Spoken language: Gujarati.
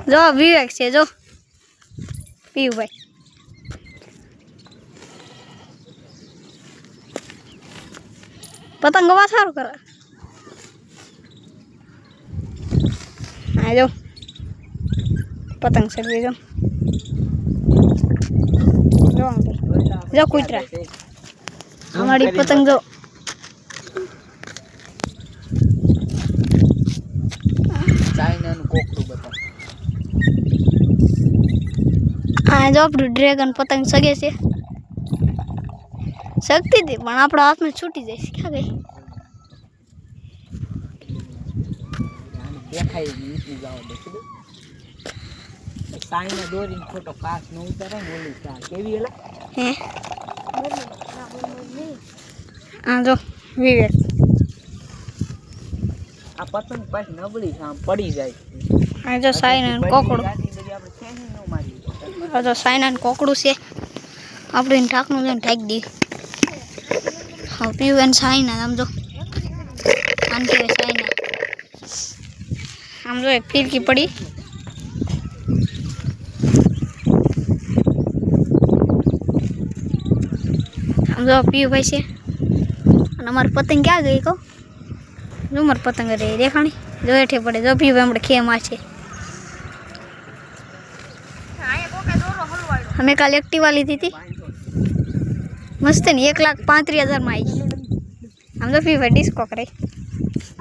જો વિવેક છે જો પીયુભાઈ પતંગ અવાજ સારું કરે આ જો પતંગ ચગવી જો જો કૂતરા અમારી પતંગ જો ચાઇનાનું કોકડું બતા આ જો આપણું ડ્રેગન પતંગ સગે છે શકતી હતી પણ આપણા હાથમાં છૂટી જાય ક્યાં ગઈ દેખાય નીકળી જાવ દે ચાઇના દોરીને ફોટો કાચ ન ઉતારે ને ઓલી ચા કેવી એલા હે આ જો વિવેક આ પતંગ પાછી નબળી છે આમ પડી જાય આ જો સાઈના કોકડું આપણે ખેંચી ન મારી આ જો સાઈના કોકડું છે આપણે ઢાકણું લઈને ઢાંકી દઈએ હા પીવું સાઈના આમ જો આમ કહેવાય સાઈના આમ જો એક ફીરકી પડી આમ જો પીયુભાઈ છે અને અમારી પતંગ ક્યાં ગઈ કહો જો મારી પતંગ રહી દેખાણી જો હેઠે પડે જો પીયુભાઈ હમણાં ખેમાં છે અમે કાલે એક્ટિવા લીધી હતી મસ્ત ને 1,35,000 માં આવી આમ તો પીયુભાઈ ડિસ્કો કરે